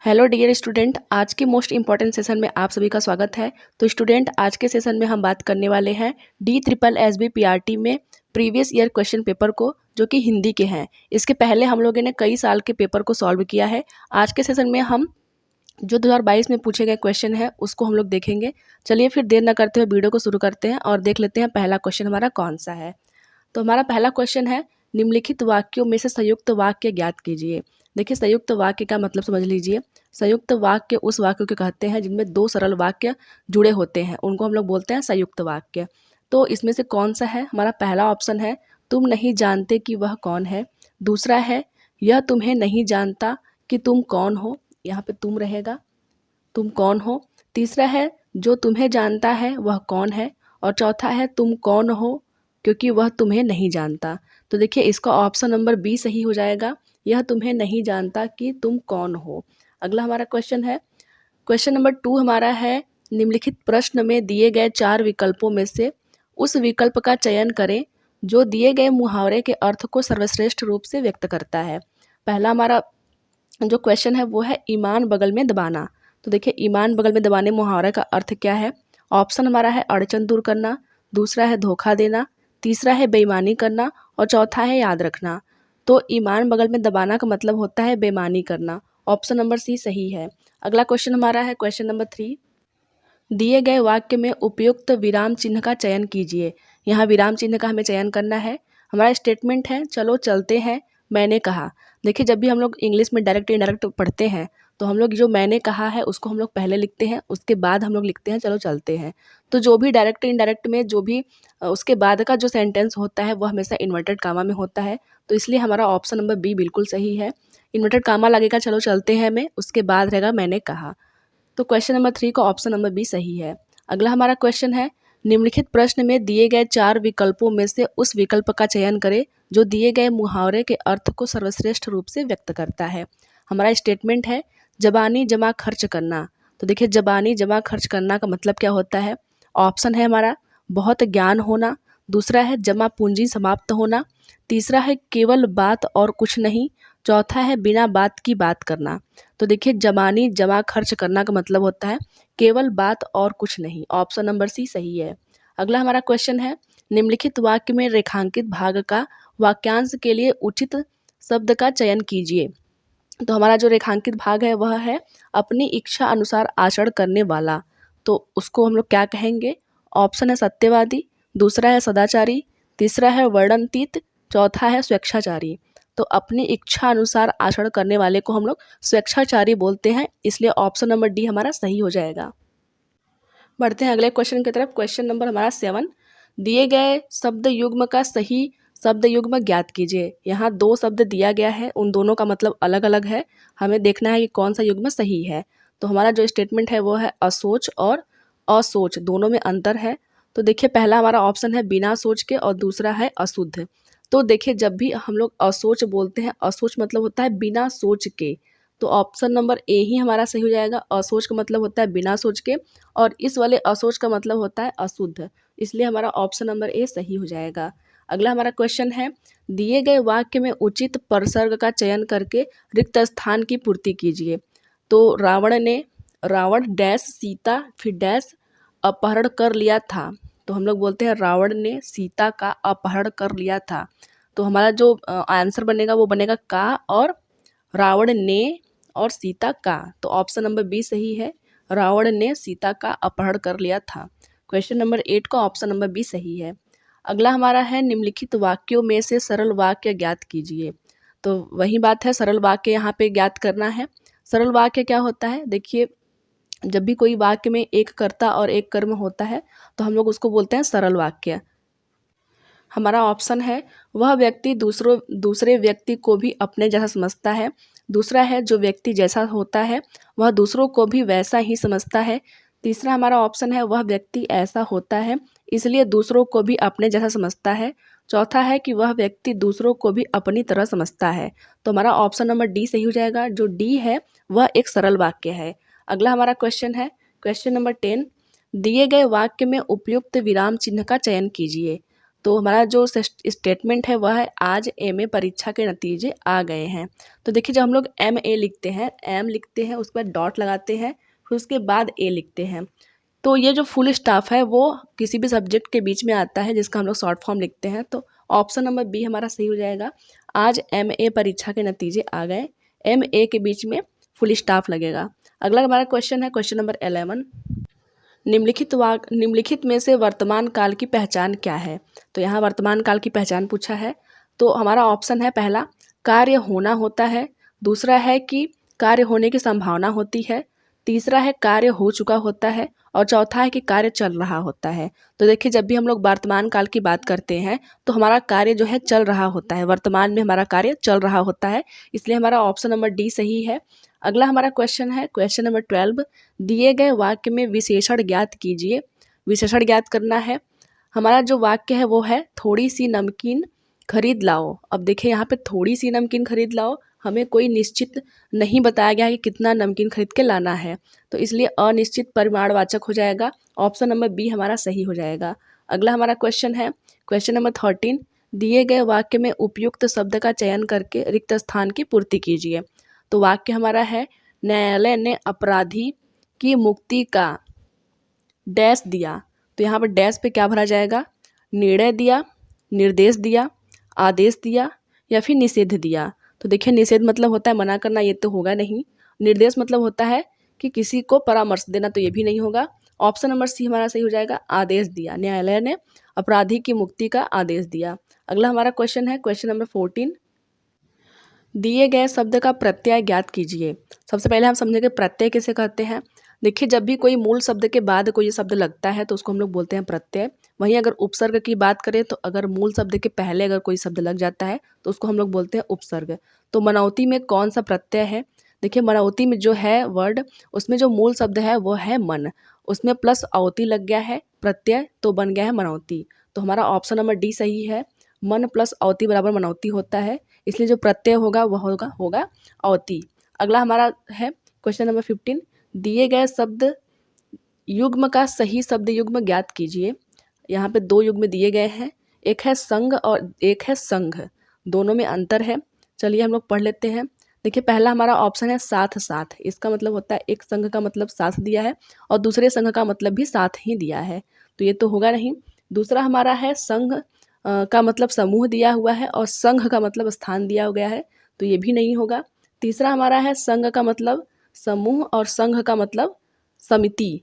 Hello dear student, आज के most important session में आप सभी का स्वागत है। तो स्टूडेंट, आज के सेशन में हम बात करने वाले हैं DSSB PRT में प्रीवियस ईयर क्वेश्चन पेपर को, जो कि हिंदी के हैं। इसके पहले हम लोगों ने कई साल के पेपर को सॉल्व किया है। आज के सेशन में हम जो 2022 में पूछे गए क्वेश्चन है उसको हम लोग देखेंगे। चलिए फिर देर न करते हुए वीडियो को शुरू करते हैं और देख लेते हैं पहला क्वेश्चन हमारा कौन सा है। तो हमारा पहला क्वेश्चन है, निम्नलिखित वाक्यों में से संयुक्त वाक्य ज्ञात कीजिए। देखिए, संयुक्त वाक्य का मतलब समझ लीजिए। संयुक्त वाक्य उस वाक्य को कहते हैं जिनमें दो सरल वाक्य जुड़े होते हैं, उनको हम लोग बोलते हैं संयुक्त वाक्य। तो इसमें से कौन सा है? हमारा पहला ऑप्शन है, तुम नहीं जानते कि वह कौन है। दूसरा है, यह तुम्हें नहीं जानता कि तुम कौन हो। यहाँ पे तुम रहेगा, तुम कौन हो। तीसरा है, जो तुम्हें जानता है वह कौन है। और चौथा है, तुम कौन हो क्योंकि वह तुम्हें नहीं जानता। तो देखिए, इसका ऑप्शन नंबर बी सही हो जाएगा, यह तुम्हें नहीं जानता कि तुम कौन हो। अगला हमारा क्वेश्चन है, क्वेश्चन नंबर 2 हमारा है, निम्नलिखित प्रश्न में दिए गए 4 विकल्पों में से उस विकल्प का चयन करें जो दिए गए मुहावरे के अर्थ को सर्वश्रेष्ठ रूप से व्यक्त करता है। पहला हमारा जो क्वेश्चन है वो है, ईमान बगल में दबाना। तो देखिए, ईमान बगल में दबाने मुहावरे का अर्थ क्या है? ऑप्शन हमारा है अड़चन दूर करना, दूसरा है धोखा देना, तीसरा है बेईमानी करना और चौथा है याद रखना। तो ईमान बगल में दबाना का मतलब होता है बेईमानी करना। ऑप्शन नंबर सी सही है। अगला क्वेश्चन हमारा है क्वेश्चन नंबर 3, दिए गए वाक्य में उपयुक्त विराम चिन्ह का चयन कीजिए। यहाँ विराम चिन्ह का हमें चयन करना है। हमारा स्टेटमेंट है, चलो चलते हैं, मैंने कहा। देखिए, जब भी हम लोग इंग्लिश में डायरेक्ट इनडायरेक्ट पढ़ते हैं तो हम लोग जो मैंने कहा है उसको हम लोग पहले लिखते हैं, उसके बाद हम लोग लिखते हैं चलो चलते हैं। तो जो भी डायरेक्ट इनडायरेक्ट में जो भी उसके बाद का जो सेंटेंस होता है वो हमेशा इन्वर्टेड कामा में होता है। तो इसलिए हमारा ऑप्शन नंबर बी बिल्कुल सही है। इन्वर्टेड कामा लगेगा चलो चलते हैं में, उसके बाद रहेगा मैंने कहा। तो क्वेश्चन नंबर 3 का ऑप्शन नंबर बी सही है। अगला हमारा क्वेश्चन है, निम्नलिखित प्रश्न में दिए गए 4 विकल्पों में से उस विकल्प का चयन करें जो दिए गए मुहावरे के अर्थ को सर्वश्रेष्ठ रूप से व्यक्त करता है। हमारा स्टेटमेंट है, जबानी जमा खर्च करना। तो देखिए, जबानी जमा खर्च करना का मतलब क्या होता है? ऑप्शन है हमारा, बहुत ज्ञान होना, दूसरा है जमा पूंजी समाप्त होना, तीसरा है केवल बात और कुछ नहीं, चौथा है बिना बात की बात करना। तो देखिए, जबानी जमा खर्च करना का मतलब होता है केवल बात और कुछ नहीं। ऑप्शन नंबर सी सही है। अगला हमारा क्वेश्चन है, निम्नलिखित वाक्य में रेखांकित भाग का वाक्यांश के लिए उचित शब्द का चयन कीजिए। तो हमारा जो रेखांकित भाग है वह है, अपनी इच्छा अनुसार आचरण करने वाला। तो उसको हम लोग क्या कहेंगे? ऑप्शन है सत्यवादी, दूसरा है सदाचारी, तीसरा है वर्णनतीत, चौथा है स्वेच्छाचारी। तो अपनी इच्छा अनुसार आचरण करने वाले को हम लोग स्वेच्छाचारी बोलते हैं, इसलिए ऑप्शन नंबर डी हमारा सही हो जाएगा। बढ़ते हैं अगले क्वेश्चन की तरफ। क्वेश्चन नंबर हमारा 7, दिए गए शब्द युग्म का सही शब्द युग्म ज्ञात कीजिए। यहाँ 2 शब्द दिया गया है, उन दोनों का मतलब अलग अलग है, हमें देखना है कि कौन सा युग्म सही है। तो हमारा जो स्टेटमेंट है वो है, असोच और असोच दोनों में अंतर है। तो देखिए, पहला हमारा ऑप्शन है बिना सोच के और दूसरा है अशुद्ध। तो देखिए, जब भी हम लोग असोच बोलते हैं, असोच मतलब होता है बिना सोच के, तो ऑप्शन नंबर ए ही हमारा सही हो जाएगा। असोच का मतलब होता है बिना सोच के और इस वाले असोच का मतलब होता है अशुद्ध, इसलिए हमारा ऑप्शन नंबर ए सही हो जाएगा। अगला हमारा क्वेश्चन है, दिए गए वाक्य में उचित परसर्ग का चयन करके रिक्त स्थान की पूर्ति कीजिए। तो रावण डैश सीता फिर डैश अपहरण कर लिया था। तो हम लोग बोलते हैं रावण ने सीता का अपहरण कर लिया था। तो हमारा जो आंसर बनेगा वो बनेगा का और रावण ने और सीता का। तो ऑप्शन नंबर बी सही है, रावण ने सीता का अपहरण कर लिया था। क्वेश्चन नंबर 8 का ऑप्शन नंबर बी सही है। अगला हमारा है, निम्नलिखित वाक्यों में से सरल वाक्य ज्ञात कीजिए। तो वही बात है, सरल वाक्य यहाँ पे ज्ञात करना है। सरल वाक्य क्या होता है? देखिए, जब भी कोई वाक्य में एक कर्ता और एक कर्म होता है तो हम लोग उसको बोलते हैं सरल वाक्य। हमारा ऑप्शन है, वह व्यक्ति दूसरे व्यक्ति को भी अपने जैसा समझता है। दूसरा है, जो व्यक्ति जैसा होता है वह दूसरों को भी वैसा ही समझता है। तीसरा हमारा ऑप्शन है, वह व्यक्ति ऐसा होता है इसलिए दूसरों को भी अपने जैसा समझता है। चौथा है कि वह व्यक्ति दूसरों को भी अपनी तरह समझता है। तो हमारा ऑप्शन नंबर डी सही हो जाएगा, जो डी है वह एक सरल वाक्य है। अगला हमारा क्वेश्चन है, क्वेश्चन नंबर 10, दिए गए वाक्य में उपयुक्त विराम चिन्ह का चयन कीजिए। तो हमारा जो स्टेटमेंट है वह है आज एमए परीक्षा के नतीजे आ गए हैं। तो देखिए जब हम लोग एमए लिखते हैं, एम लिखते हैं, उसके बाद डॉट लगाते हैं, फिर उसके बाद ए लिखते हैं। तो ये जो फुल स्टॉप है वो किसी भी सब्जेक्ट के बीच में आता है जिसका हम लोग शॉर्ट फॉर्म लिखते हैं। तो ऑप्शन नंबर बी हमारा सही हो जाएगा। आज एमए परीक्षा के नतीजे आ गए, एमए के बीच में फुल स्टॉप लगेगा। अगला हमारा क्वेश्चन है क्वेश्चन नंबर 11। निम्नलिखित में से वर्तमान काल की पहचान क्या है। तो यहाँ वर्तमान काल की पहचान पूछा है। तो हमारा ऑप्शन है पहला कार्य होना होता है, दूसरा है कि कार्य होने की संभावना होती है, तीसरा है कार्य हो चुका होता है और चौथा है कि कार्य चल रहा होता है। तो देखिए जब भी हम लोग वर्तमान काल की बात करते हैं तो हमारा कार्य जो है चल रहा होता है, वर्तमान में हमारा कार्य चल रहा होता है, इसलिए हमारा ऑप्शन नंबर डी सही है। अगला हमारा क्वेश्चन है क्वेश्चन नंबर 12। दिए गए वाक्य में विशेषण ज्ञात कीजिए। विशेषण ज्ञात करना है। हमारा जो वाक्य है वो है थोड़ी सी नमकीन खरीद लाओ। अब देखिए यहाँ पे थोड़ी सी नमकीन खरीद लाओ, हमें कोई निश्चित नहीं बताया गया है कि कितना नमकीन खरीद के लाना है, तो इसलिए अनिश्चित परिमाणवाचक हो जाएगा। ऑप्शन नंबर बी हमारा सही हो जाएगा। अगला हमारा क्वेश्चन है क्वेश्चन नंबर 13। दिए गए वाक्य में उपयुक्त शब्द का चयन करके रिक्त स्थान की पूर्ति कीजिए। तो वाक्य हमारा है न्यायालय ने अपराधी की मुक्ति का डैश दिया। तो यहाँ पर डैश पे क्या भरा जाएगा, निर्णय दिया, निर्देश दिया, आदेश दिया या फिर निषेध दिया। तो देखिए निषेध मतलब होता है मना करना, ये तो होगा नहीं। निर्देश मतलब होता है कि किसी को परामर्श देना, तो ये भी नहीं होगा। ऑप्शन नंबर सी हमारा सही हो जाएगा, आदेश दिया। न्यायालय ने अपराधी की मुक्ति का आदेश दिया। अगला हमारा क्वेश्चन है क्वेश्चन नंबर 14। दिए गए शब्द का प्रत्यय ज्ञात कीजिए। सबसे पहले हम समझेंगे प्रत्यय किसे कहते हैं। देखिए जब भी कोई मूल शब्द के बाद कोई शब्द लगता है तो उसको हम लोग बोलते हैं प्रत्यय। वहीं अगर उपसर्ग की बात करें तो अगर मूल शब्द के पहले अगर कोई शब्द लग जाता है तो उसको हम लोग बोलते हैं उपसर्ग। तो मनौती में कौन सा प्रत्यय है। देखिए मनौती में जो है वर्ड, उसमें जो मूल शब्द है वो है मन, उसमें प्लस औती लग गया है प्रत्यय, तो बन गया है मनौती। तो हमारा ऑप्शन नंबर डी सही है। मन प्लस औती बराबर मनौती होता है, इसलिए जो प्रत्यय होगा वह होगा औती। अगला हमारा है क्वेश्चन नंबर 15। दिए गए शब्द युग्म का सही शब्द युग्म ज्ञात कीजिए। यहाँ पे दो युग्म दिए गए हैं, एक है संग और एक है संघ, दोनों में अंतर है। चलिए हम लोग पढ़ लेते हैं। देखिए पहला हमारा ऑप्शन है साथ साथ। इसका मतलब होता है एक संघ का मतलब साथ दिया है और दूसरे संघ का मतलब भी साथ ही दिया है, तो ये तो होगा नहीं। दूसरा हमारा है संघ का मतलब समूह दिया हुआ है और संघ का मतलब स्थान दिया गया है, तो ये भी नहीं होगा। तीसरा हमारा है संघ का मतलब समूह और संघ का मतलब समिति,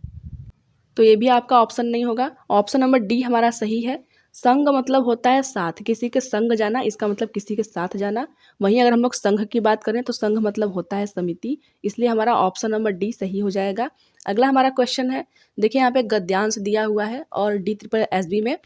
तो ये भी आपका ऑप्शन नहीं होगा। ऑप्शन नंबर डी हमारा सही है। संग मतलब होता है साथ, किसी के संग जाना, इसका मतलब किसी के साथ जाना। वहीं अगर हम लोग संघ की बात करें तो संघ मतलब होता है समिति, इसलिए हमारा ऑप्शन नंबर डी सही हो जाएगा। अगला हमारा क्वेश्चन है, देखिए यहाँ पे गद्यांश दिया हुआ है और DSSB में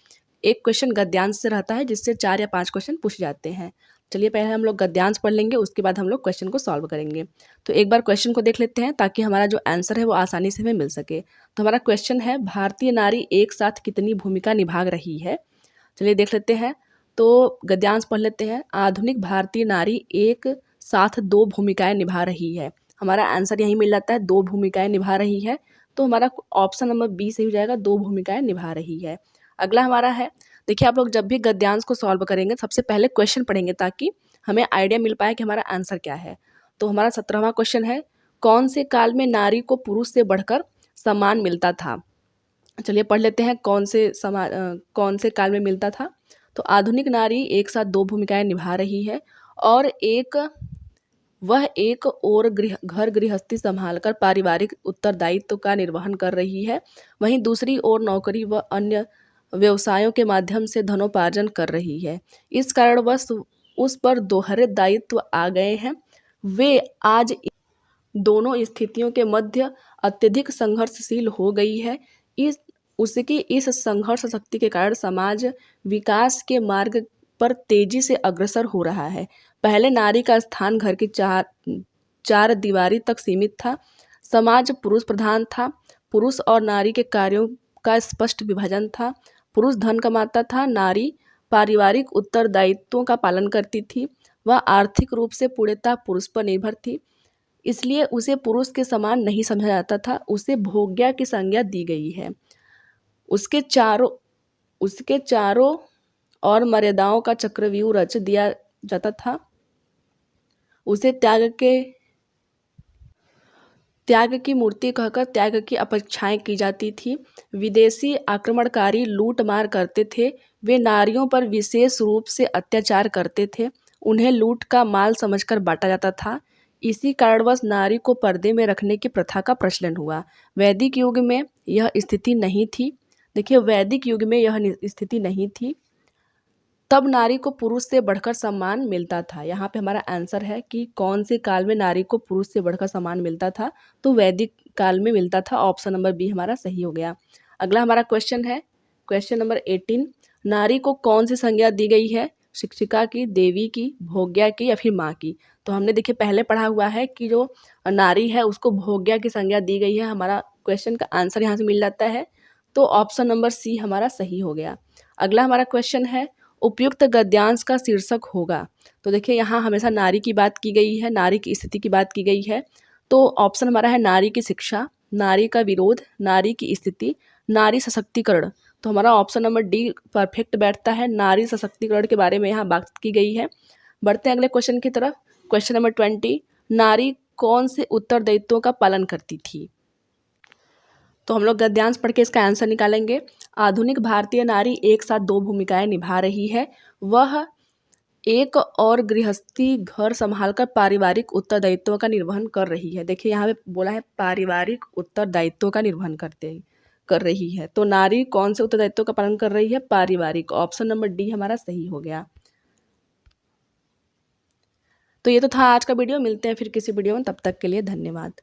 एक क्वेश्चन गद्यांश से रहता है जिससे 4 या 5 क्वेश्चन पूछ जाते हैं। चलिए पहले हम लोग गद्यांश पढ़ लेंगे, उसके बाद हम लोग क्वेश्चन को सॉल्व करेंगे। तो एक बार क्वेश्चन को देख लेते हैं ताकि हमारा जो आंसर है वो आसानी से हमें मिल सके। तो हमारा क्वेश्चन है भारतीय नारी एक साथ कितनी भूमिका निभा रही है। चलिए देख लेते हैं। तो गद्यांश पढ़ लेते हैं। आधुनिक भारतीय नारी एक साथ 2 भूमिकाएं निभा रही है। हमारा आंसर यही मिल जाता है, 2 भूमिकाएं निभा रही है। तो हमारा ऑप्शन नंबर बी सही हो जाएगा, 2 भूमिकाएं निभा रही है। अगला हमारा है, देखिए आप लोग जब भी गद्यांश को सॉल्व करेंगे सबसे पहले क्वेश्चन पढ़ेंगे ताकि हमें आइडिया मिल पाए कि हमारा आंसर क्या है। तो हमारा 17वां क्वेश्चन है, कौन से काल में नारी को पुरुष से बढ़कर सम्मान मिलता था। चलिए पढ़ लेते हैं कौन से काल में मिलता था। तो आधुनिक नारी एक साथ 2 भूमिकाएं निभा रही है और वह एक और घर गृहस्थी संभालकर पारिवारिक उत्तरदायित्व का निर्वहन कर रही है, वहीं दूसरी ओर नौकरी व अन्य व्यवसायों के माध्यम से धनोपार्जन कर रही है। इस कारणवश उस पर दोहरे दायित्व आ गए हैं। वे आज दोनों स्थितियों के मध्य अत्यधिक संघर्षशील हो गई है। उसकी इस संघर्ष शक्ति के कारण समाज विकास के मार्ग पर तेजी से अग्रसर हो रहा है। पहले नारी का स्थान घर की चार दीवारी तक सीमित था। समाज पुरुष प्रधान था। पुरुष और नारी के कार्यों का स्पष्ट विभाजन था। पुरुष धन कमाता था, नारी पारिवारिक उत्तरदायित्वों का पालन करती थी। वह आर्थिक रूप से पूर्णतः पुरुष पर निर्भर थी, इसलिए उसे पुरुष के समान नहीं समझा जाता था। उसे भोग्या की संज्ञा दी गई है। उसके चारों और मर्यादाओं का चक्रव्यूह रच दिया जाता था। उसे त्याग की मूर्ति कहकर त्याग की अपेक्षाएं की जाती थी। विदेशी आक्रमणकारी लूट मार करते थे। वे नारियों पर विशेष रूप से अत्याचार करते थे। उन्हें लूट का माल समझकर बांटा जाता था। इसी कारणवश नारी को पर्दे में रखने की प्रथा का प्रचलन हुआ। वैदिक युग में यह स्थिति नहीं थी। देखिए, वैदिक युग में यह स्थिति नहीं थी। तब नारी को पुरुष से बढ़कर सम्मान मिलता था। यहाँ पे हमारा आंसर है कि कौन से काल में नारी को पुरुष से बढ़कर सम्मान मिलता था, तो वैदिक काल में मिलता था। ऑप्शन नंबर बी हमारा सही हो गया। अगला हमारा क्वेश्चन है क्वेश्चन नंबर 18। नारी को कौन सी संज्ञा दी गई है? शिक्षिका की, देवी की, भोग्या की या फिर माँ की? तो हमने देखिए पहले पढ़ा हुआ है कि जो नारी है उसको भोग्या की संज्ञा दी गई है। हमारा क्वेश्चन का आंसर यहाँ से मिल जाता है, तो ऑप्शन नंबर सी हमारा सही हो गया। अगला हमारा क्वेश्चन है उपयुक्त गद्यांश का शीर्षक होगा। तो देखिए यहाँ हमेशा नारी की बात की गई है, नारी की स्थिति की बात की गई है, तो ऑप्शन हमारा है नारी की शिक्षा, नारी का विरोध, नारी की स्थिति, नारी सशक्तिकरण। तो हमारा ऑप्शन नंबर डी परफेक्ट बैठता है। नारी सशक्तिकरण के बारे में यहाँ बात की गई है। बढ़ते हैं अगले क्वेश्चन की तरफ। Question number 20। नारी कौन से उत्तरदायित्वों का पालन करती थी? तो हम लोग गद्यांश पढ़ के इसका आंसर निकालेंगे। आधुनिक भारतीय नारी एक साथ दो भूमिकाएं निभा रही है। वह एक और गृहस्थी घर संभालकर पारिवारिक उत्तरदायित्वों का निर्वहन कर रही है। देखिए यहाँ पे बोला है पारिवारिक उत्तरदायित्वों का निर्वहन कर रही है। तो नारी कौन से उत्तरदायित्वों का पालन कर रही है? पारिवारिक। ऑप्शन नंबर डी हमारा सही हो गया। तो ये तो था आज का वीडियो। मिलते हैं फिर किसी वीडियो में, तब तक के लिए धन्यवाद।